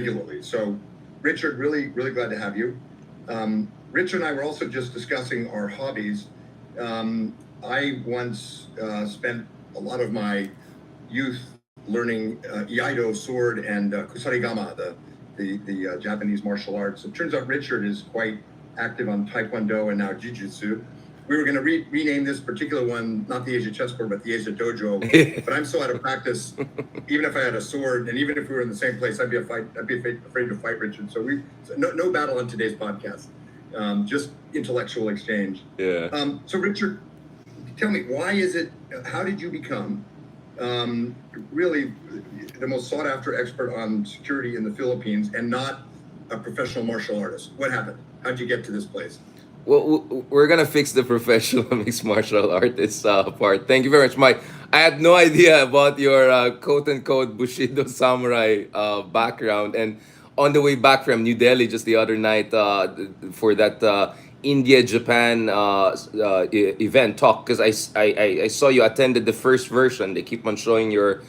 regularly. So, Richard, really, really glad to have you. Richard and I were also just discussing our hobbies. I once spent a lot of my youth learning Iaido sword and Kusarigama, the Japanese martial arts. It turns out Richard is quite active on Taekwondo and now Jiu-Jitsu. We were going to rename this particular one, not the Asia Chessboard, but the Asia Dojo. But I'm so out of practice. Even if I had a sword, and even if we were in the same place, I'd be afraid to fight Richard. So no battle on today's podcast, just intellectual exchange. Yeah. So Richard, tell me, why is it? How did you become really the most sought after expert on security in the Philippines and not a professional martial artist? What happened? How'd you get to this place? Well, we're gonna fix the professional mixed martial artist part. Thank you very much, Mike. I had no idea about your quote unquote Bushido samurai background. And on the way back from New Delhi just the other night for that India Japan event talk, because I saw you attended the first version. They keep on showing your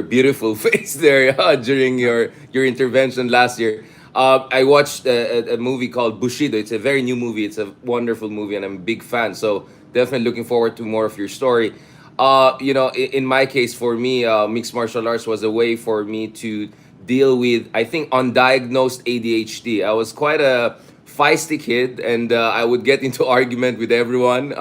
beautiful face there during your intervention last year. I watched a movie called Bushido. It's a very new movie. It's a wonderful movie, and I'm a big fan. So definitely looking forward to more of your story. In my case, for me, mixed martial arts was a way for me to deal with, I think, undiagnosed ADHD. I was quite a feisty kid, and I would get into argument with everyone,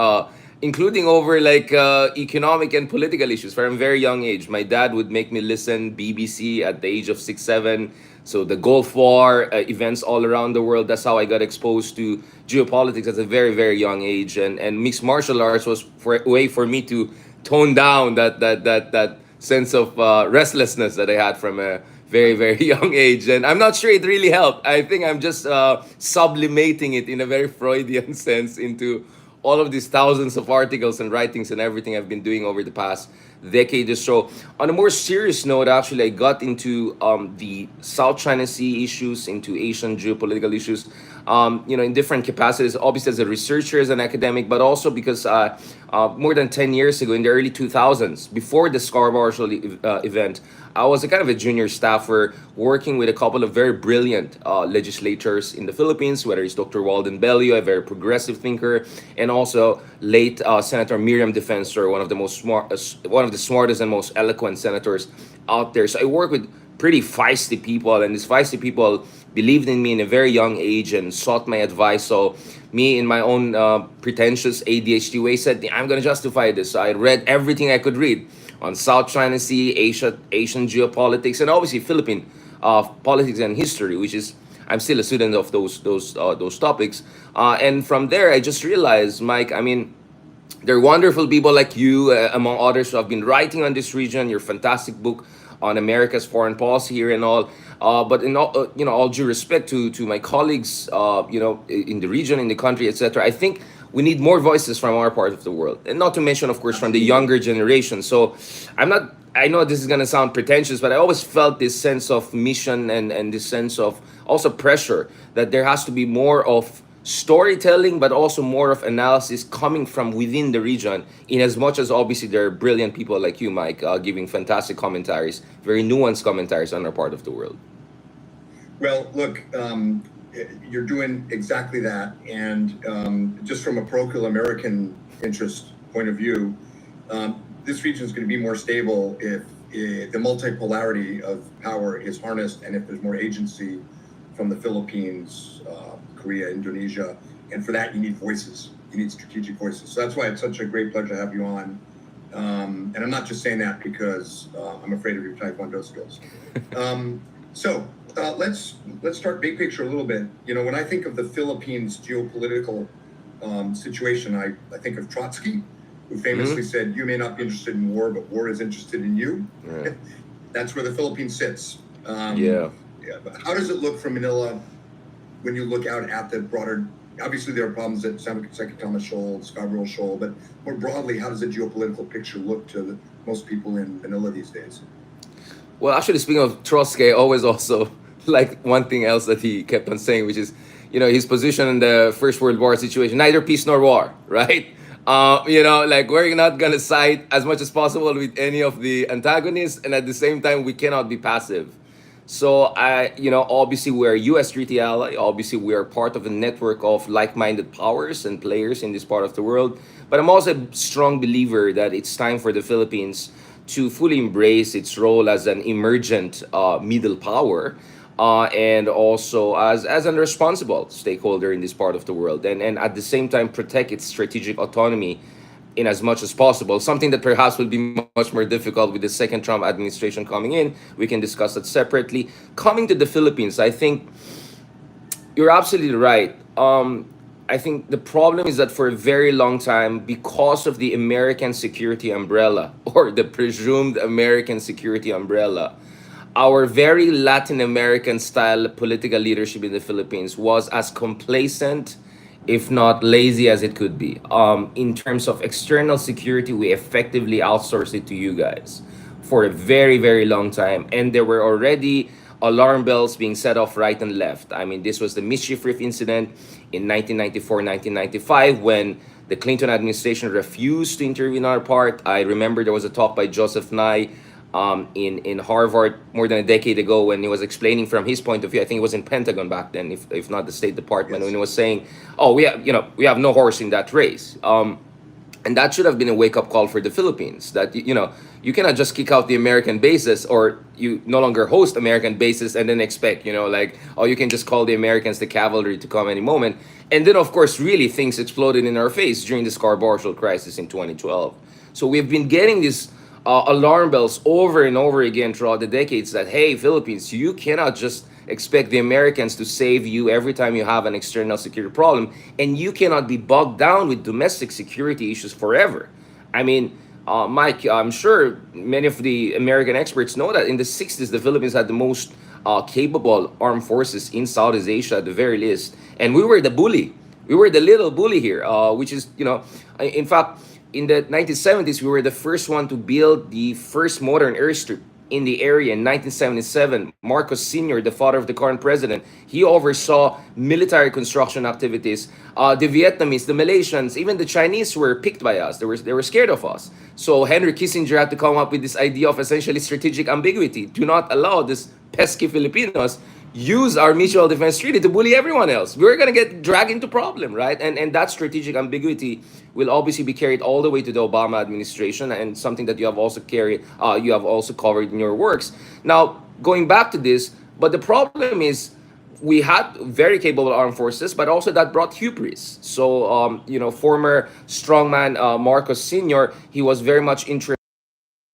including over like economic and political issues from a very young age. My dad would make me listen BBC at the age of 6, 7. So the Gulf War, events all around the world. That's how I got exposed to geopolitics at a very, very young age. And mixed martial arts was for a way for me to tone down that sense of restlessness that I had from a very, very young age. And I'm not sure it really helped. I think I'm just sublimating it in a very Freudian sense into all of these thousands of articles and writings and everything I've been doing over the past decade or so. On a more serious note, actually, I got into the South China Sea issues, into Asian geopolitical issues, in different capacities, obviously as a researcher, as an academic, but also because more than 10 years ago, in the early 2000s, before the Scarborough event, I was a kind of a junior staffer working with a couple of very brilliant legislators in the Philippines, whether it's Dr. Walden Bello, a very progressive thinker, and also late Senator Miriam Defensor, one of the smartest and most eloquent senators out there. So I work with pretty feisty people, and these feisty people believed in me in a very young age and sought my advice. So me, in my own pretentious ADHD way, said, I'm going to justify this. So I read everything I could read on South China Sea, Asian geopolitics, and obviously Philippine politics and history, which is, I'm still a student of those topics. And from there, I just realized, Mike, I mean, there are wonderful people like you, among others, who have been writing on this region. Your fantastic book on America's foreign policy here and all. But in all, all due respect to my colleagues, in the region, in the country, etc., I think we need more voices from our part of the world, and not to mention, of course, from the younger generation. So, I'm not. I know this is gonna sound pretentious, but I always felt this sense of mission and this sense of also pressure that there has to be more of storytelling, but also more of analysis coming from within the region. In as much as obviously there are brilliant people like you, Mike, giving fantastic commentaries, very nuanced commentaries on our part of the world. Well, look, you're doing exactly that. And just from a parochial American interest point of view, this region is going to be more stable if the multipolarity of power is harnessed and if there's more agency from the Philippines, Korea, Indonesia. And for that, you need voices. You need strategic voices. So that's why it's such a great pleasure to have you on. And I'm not just saying that because I'm afraid of your Taekwondo skills. Let's start big picture a little bit. When I think of the Philippines geopolitical situation, I think of Trotsky, who famously said, "You may not be interested in war, but war is interested in you." Yeah. That's where the Philippines sits. Yeah. But how does it look from Manila when you look out at the broader? Obviously, there are problems at Secretama Shoal, Scarborough Shoal, but more broadly, how does the geopolitical picture look to most people in Manila these days? Well, actually, speaking of Trotsky, I always also like one thing else that he kept on saying, which is, his position in the First World War situation, neither peace nor war, right? Like we're not gonna side as much as possible with any of the antagonists, and at the same time, we cannot be passive. So obviously we're a U.S. treaty ally. Obviously we are part of a network of like-minded powers and players in this part of the world. But I'm also a strong believer that it's time for the Philippines to fully embrace its role as an emergent middle power, and also as a responsible stakeholder in this part of the world, and at the same time protect its strategic autonomy in as much as possible. Something that perhaps will be much more difficult with the second Trump administration coming in. We can discuss that separately. Coming to the Philippines, I think you're absolutely right. I think the problem is that for a very long time, because of the American security umbrella or the presumed American security umbrella, our very Latin American style political leadership in the Philippines was as complacent, if not lazy, as it could be. In terms of external security, we effectively outsourced it to you guys for a very, very long time. And there were already alarm bells being set off right and left. I mean, this was the Mischief Reef incident in 1994, 1995, when the Clinton administration refused to intervene on our part. I remember there was a talk by Joseph Nye in Harvard more than a decade ago when he was explaining from his point of view. I think it was in Pentagon back then, if not the State Department, Yes. when he was saying, "Oh, we have no horse in that race." And that should have been a wake-up call for the Philippines, that you cannot just kick out the American bases, or you no longer host American bases and then expect, like, oh, you can just call the Americans the cavalry to come any moment. And then of course really things exploded in our face during the Scarborough crisis in 2012. So we've been getting these alarm bells over and over again throughout the decades that, hey, Philippines, you cannot just expect the Americans to save you every time you have an external security problem, and you cannot be bogged down with domestic security issues forever. I mean, Mike, I'm sure many of the American experts know that in the 60s, the Philippines had the most capable armed forces in Southeast Asia at the very least. And we were the bully. We were the little bully here, which is, in fact, in the 1970s, we were the first one to build the first modern airstrip in the area in 1977. Marcos Sr., the father of the current president, he oversaw military construction activities. The Vietnamese, the Malaysians, even the Chinese were picked by us. They were scared of us. So Henry Kissinger had to come up with this idea of essentially strategic ambiguity. Do not allow this pesky Filipinos use our mutual defense treaty to bully everyone else. We're going to get dragged into problem, right? And that strategic ambiguity will obviously be carried all the way to the Obama administration, and something that you have also covered in your works. Now, going back to this, but the problem is we had very capable armed forces, but also that brought hubris. So, former strongman Marcos Sr., he was very much interested